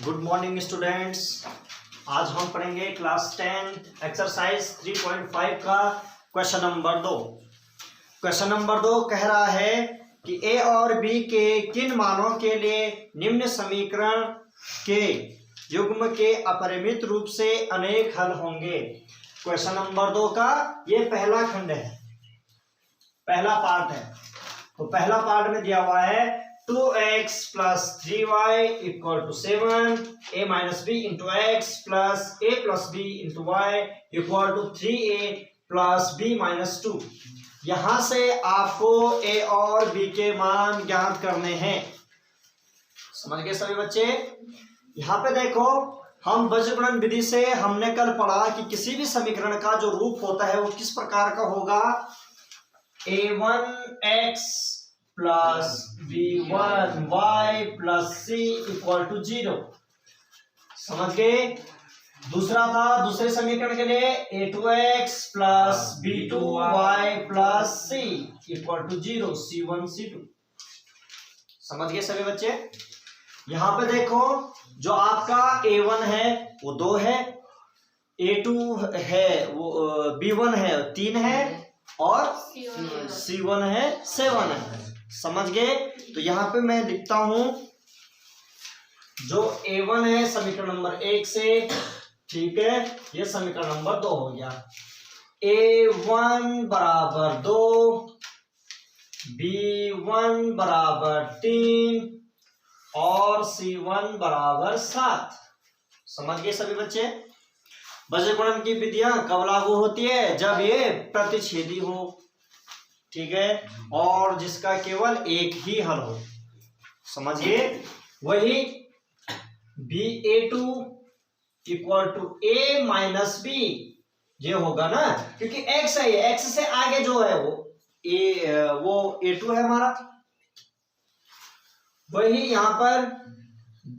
Good morning students. आज हम पढ़ेंगे क्लास 10 एक्सरसाइज 3.5 का क्वेश्चन नंबर 2। क्वेश्चन नंबर 2 कह रहा है कि ए और बी के किन मानों के लिए निम्न समीकरण के युग्म के अपरिमित रूप से अनेक हल होंगे। क्वेश्चन नंबर 2 का ये पहला खंड है, पहला पार्ट है। तो पहला पार्ट में दिया हुआ है 2x plus 3y equal to 7, a minus b into x plus a plus b into y equal to 3a plus b minus 2। यहां से आपको a और b के मान ज्ञात करने हैं। समझ गए सभी बच्चे? यहाँ पे देखो, हम बीजगणन विधि से हमने कल पढ़ा कि किसी भी समीकरण का जो रूप होता है वो किस प्रकार का होगा। a1x plus b1y plus c equal to 0। समझ गए? दूसरा था, दूसरे समीकरण के लिए a2x plus b2y plus c equal to 0, c1 c2। समझ गए सभी बच्चे? यहां पे देखो, जो आपका a1 है वो 2 है, a2 है वो b1 है 3 है और c1 है 7 है। समझ गए? तो यहां पे मैं लिखता हूं जो a1 है समीकरण नंबर 1 से, ठीक है, ये समीकरण नंबर 2 हो गया। a1 बराबर 2, b1 बराबर 3 और c1 बराबर 7। समझ गए सभी बच्चे? बीजगणन की विधियां कब लागू होती है? जब ये प्रतिच्छेदी हो, ठीक है, और जिसका केवल एक ही हल हो। समझिए? वही ba2 equal to a minus b ये होगा ना, क्योंकि x है, x से आगे जो है वो a2 है हमारा। वही यहां पर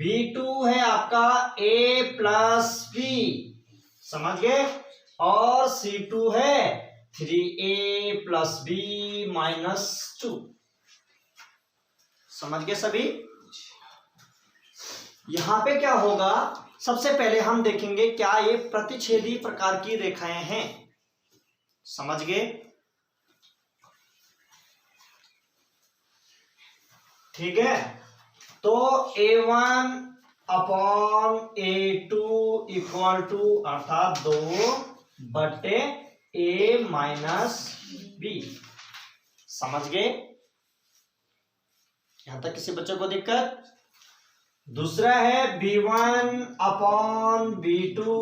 b2 है आपका a प्लस b। समझ गए? और c2 है 3a प्लस b माइनस 2। समझ गए सभी? यहां पे क्या होगा, सबसे पहले हम देखेंगे क्या ये प्रतिच्छेदी प्रकार की रेखाएं हैं। समझ गए? ठीक है, तो a1 upon a2 equal to अर्थात 2 बटे a माइनस b। समझ गए? यहां तक किसी बच्चे को दिक्कत? दूसरा है b1 upon b2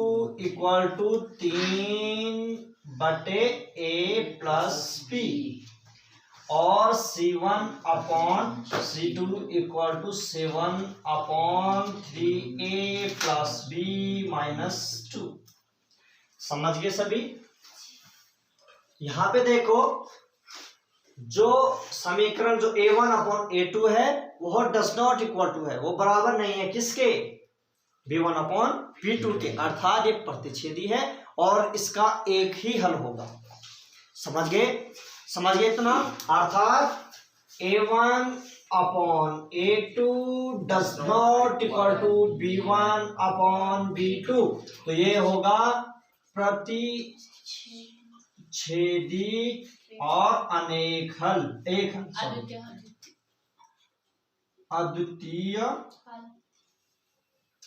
equal to 3 बटे a प्लस b और c1 upon c2 equal to 7 upon 3a plus b minus 2। समझ गए सभी? यहां पे देखो, जो समीकरण जो a1 अपॉन a2 है वो डज नॉट इक्वल टू है, वो बराबर नहीं है किसके? b1 अपॉन b2 के, अर्थात ये प्रतिच्छेदी है और इसका एक ही हल होगा। समझ गए? समझ गए इतना? अर्थात a1 upon a2 does not equal to b1 upon b2। तो ये होगा प्रतिच्छेदी और अनेक हल, अद्वितीय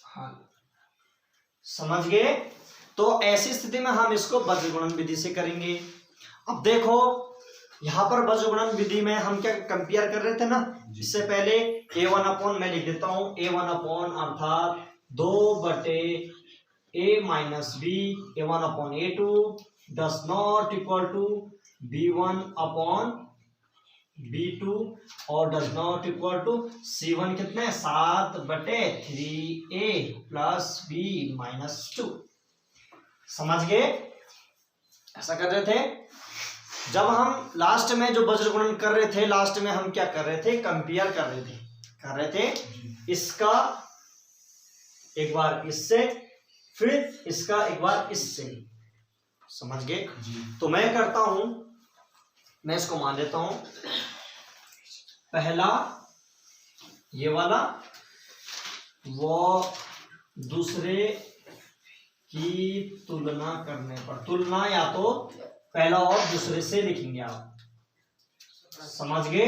हल। समझ गए? तो ऐसी स्थिति में हम इसको बीजगणन विधि से करेंगे। अब देखो, यहां पर बीजगणन विधि में हम क्या कंपेयर कर रहे थे ना, इससे पहले a1 अपॉन, मैं लिख देता हूं a1 अपॉन अर्थात 2 बटे a minus b, a1 upon a2 does not equal to b1 upon b2 और does not equal to c1 कितने 7 बटे 3a प्लस b माइनस 2। समझ गए? ऐसा कर रहे थे। जब हम लास्ट में जो बीजगणन कर रहे थे, लास्ट में हम क्या कर रहे थे? कंपेयर कर रहे थे इसका एक बार इससे, फिर इसका एक बार इससे। समझ गए? तो मैं करता हूं, मैं इसको मान देता हूं पहला ये वाला, वो दूसरे की तुलना करने पर, तुलना या तो पहला और दूसरे से लिखेंगे आप, समझ गए,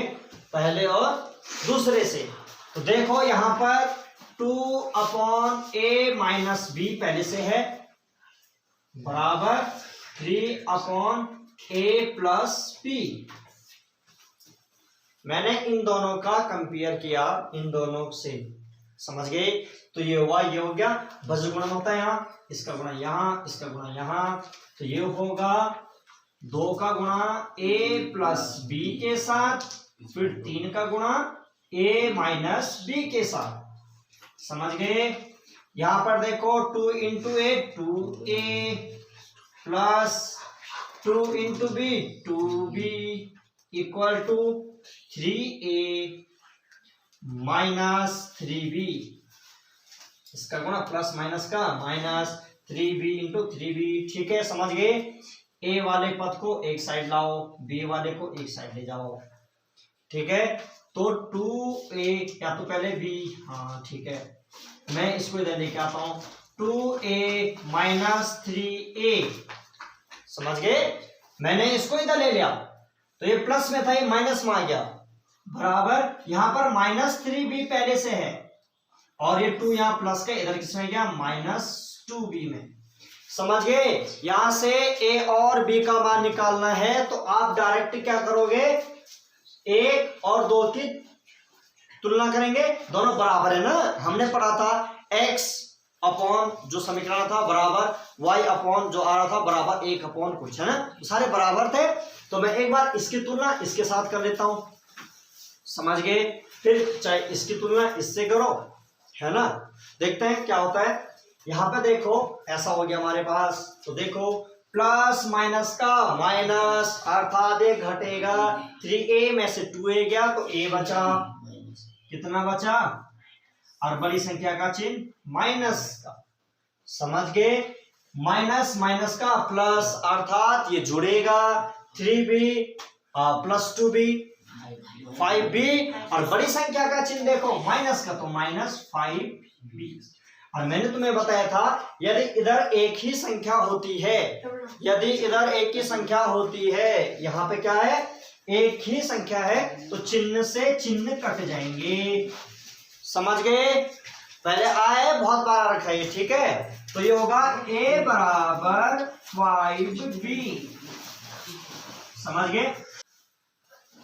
पहले और दूसरे से। तो देखो यहां पर 2/a माइनस b पहले से है बराबर 3/a प्लस b। मैंने इन दोनों का कंपेयर किया इन दोनों से, समझ गए। तो ये हुआ, ये हो गया, भज्य गुणन होता है यहाँ, इसका गुणा यहाँ, इसका गुणा यहाँ, तो ये होगा 2 का गुणा a प्लस b के साथ, फिर 3 का गुणा a माइनस b के साथ, समझ गए। यहां पर देखो 2 into A 2a plus 2 into B 2b equal to 3a minus 3b, इसका गुणा प्लस माइनस का माइनस 3b इंटू 3b, ठीक है, समझ गए। ए वाले पद को एक साइड लाओ, बी वाले को एक साइड ले जाओ, ठीक है। तो 2a या तो पहले b, हाँ ठीक है, मैं इसको इधर लेके आता हूं, 2a माइनस 3a, समझ गए। मैंने इसको इधर ले लिया तो ये प्लस में था, ये माइनस में आ गया, बराबर यहां पर माइनस 3b पहले से है और ये 2 यहां प्लस का इधर किसमें गया, माइनस 2b में, समझ गए। यहां से a और b का मान निकालना है तो आप डायरेक्ट क्या करोगे, 1 और 2 की तुलना करेंगे, दोनों बराबर है ना, हमने पढ़ा था x अपॉन जो समीकरण था बराबर y अपॉन जो आ रहा था बराबर 1 अपॉन कुछ, है ना, सारे बराबर थे। तो मैं एक बार इसकी तुलना इसके साथ कर लेता हूं, समझ गए, फिर चाहे इसकी तुलना इससे करो, है ना, देखते हैं क्या होता है। यहां पे देखो ऐसा हो गया हमारे पास, तो देखो प्लस माइनस का माइनस अर्थात ये घटेगा, 3a में से 2a गया तो a बचा, कितना बचा, और बड़ी संख्या का चिन्ह माइनस का, समझ गए। माइनस माइनस का प्लस अर्थात ये जुड़ेगा, 3b प्लस 2b 5b, और बड़ी संख्या का चिन्ह देखो माइनस का तो माइनस 5b। और मैंने तुम्हें बताया था यदि इधर एक ही संख्या होती है, यदि इधर एक ही संख्या होती है, यहाँ पे क्या है, एक ही संख्या है, तो चिन्ह से चिन्ह कट जाएंगे, समझ गए। पहले आए बहुत बार रखा है, ठीक है। तो ये होगा a बराबर 5b, समझ गए।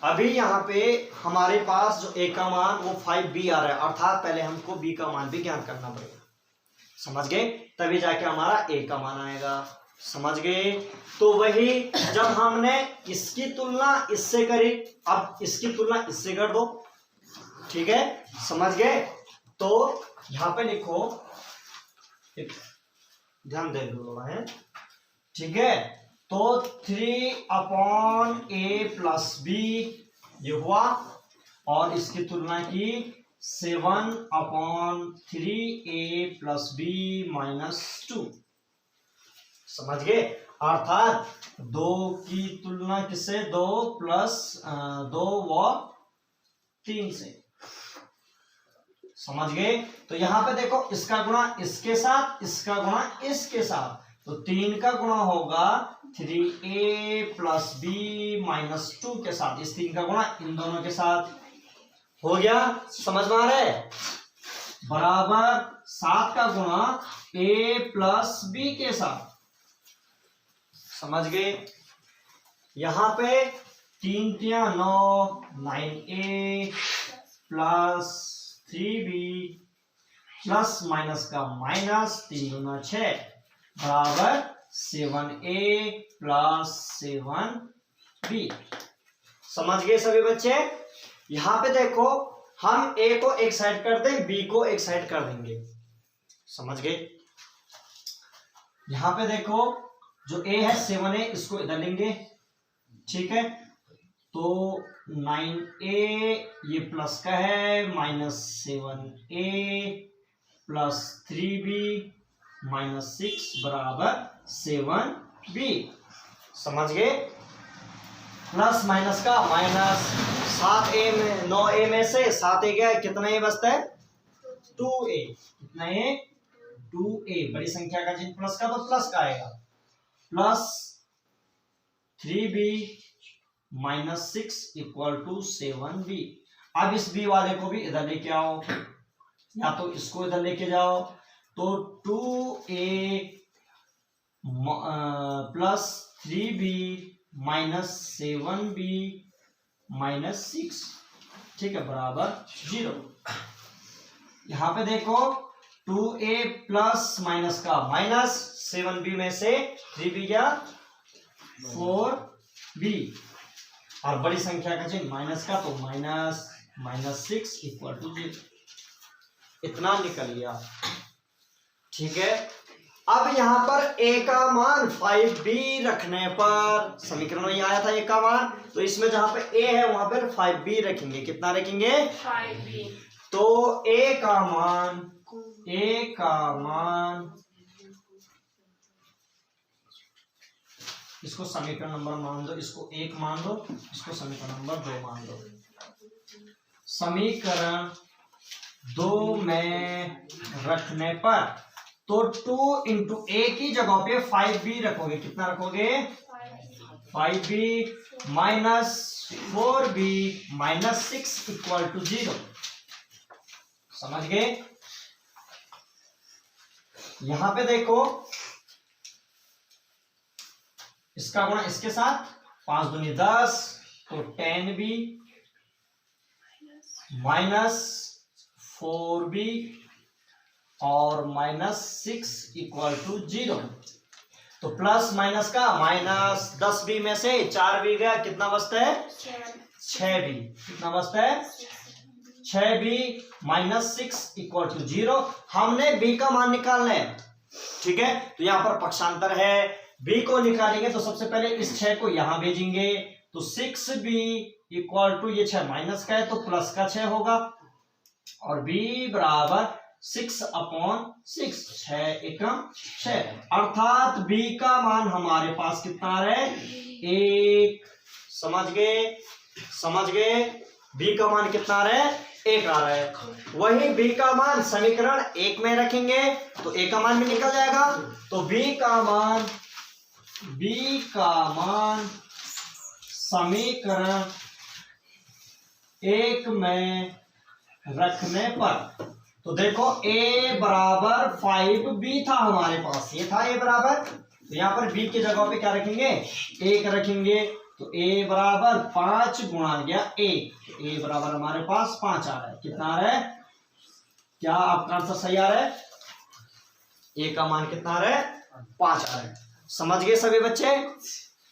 अभी यहाँ पे हमारे पास जो a का मान वो 5b आ रहा है, अर्थात पहले हमको b का मान भी ज्ञात करना पड़ेगा, समझ गए, तभी जाके हमारा a का मान आएगा, समझ गए। तो वही जब हमने इसकी तुलना इससे करी, अब इसकी तुलना इससे कर दो, ठीक है, समझ गए। तो यहां पे लिखो, ध्यान दे दो, है ठीक है। तो 3/a प्लस b ये हुआ, और इसकी तुलना की 7/3a प्लस b माइनस 2, समझ गए। अर्थात 2 की तुलना किससे, 2 प्लस 2 व 3 से, समझ गए। तो यहां पे देखो इसका गुणा इसके साथ, इसका गुणा इसके साथ, तो 3 का गुणा होगा 3a प्लस b माइनस 2 के साथ, इस 3 का गुणा इन दोनों के साथ हो गया, समझ में आ रहा है, बराबर 7 का गुणा a प्लस b के साथ, समझ गए। यहां पे 3 3 9 9a plus 3b plus minus का माइनस 3 दूना 6 बराबर 7a प्लस 7b, समझ गए सभी बच्चे। यहां पे देखो हम a को एक साइड कर दें, b को एक साइड कर देंगे, समझ गए। यहां पे देखो जो a है 7a, इसको इधर लेंगे, ठीक है। तो 9a ये प्लस का है, minus 7a plus 3b minus 6 बराबर 7b, समझ गए। प्लस माइनस का माइनस, 7a में 9a में से 7a गया, कितना a बचता है, 2a, कितना a 2a बड़ी संख्या का चिन्ह प्लस का तो प्लस का आएगा, plus 3b minus 6 equal to 7b। अब इस b वाले को भी इधर लेके आओ, या तो इसको इधर लेके जाओ, तो 2a plus 3b minus 7b minus 6, ठीक है, बराबर 0। यहां पे देखो 2a प्लस माइनस का माइनस 7b में से 3b गया 4b, और बड़ी संख्या का चिन्ह माइनस का तो माइनस माइनस 6 इक्वल टू 0। इतना निकल गया, ठीक है। अब यहां पर a का मान 5b रखने पर, समीकरण में आया था a का मान, तो इसमें जहां पे a है वहां पर 5b रखेंगे। कितना रखेंगे? 5b। तो a का मान इसको समीकरण नंबर मान दो, इसको 1 मान दो, इसको समीकरण नंबर 2 मान दो। समीकरण 2 में रखने पर तो 2 इंटू a की जगह पे 5b रखोगे। कितना रखोगे? 5b minus 4b minus 6 equal to 0। समझ गए? यहां पे देखो इसका गुणा इसके साथ, 5 दूनी 10, तो 10b माइनस 4b और माइनस 6 इक्वल टू 0। तो प्लस माइनस का माइनस 10b में से 4b गया, कितना बचता है? 6b। कितना बचता है? 6b minus 6 equal to 0। हमने b का मान निकालना है, ठीक है। तो यहां पर पक्षांतर है, b को निकालेंगे तो सबसे पहले इस 6 को यहां भेजेंगे, तो 6b इक्वल टू, ये 6 माइनस का है तो प्लस का 6 होगा, और b बराबर 6/6, 6 एकम 6, अर्थात b का मान हमारे पास कितना आ रहा है? 1। समझ गए? b का मान कितना आ रहा है? 1 आ रहा है। वही b का मान समीकरण 1 में रखेंगे तो a का मान भी निकल जाएगा। तो b का मान समीकरण 1 में रखने पर, तो देखो a बराबर 5b था हमारे पास, ये था a बराबर, तो यहां पर b की जगह पे क्या रखेंगे? 1 रखेंगे, तो a बराबर 5 गुणा गया 1, तो a बराबर हमारे पास 5 आ रहा है। कितना आ रहा है? क्या आपका आंसर सही आ रहा है? a का मान कितना आ रहा है? 5 आ रहा है। समझ गए सभी बच्चे?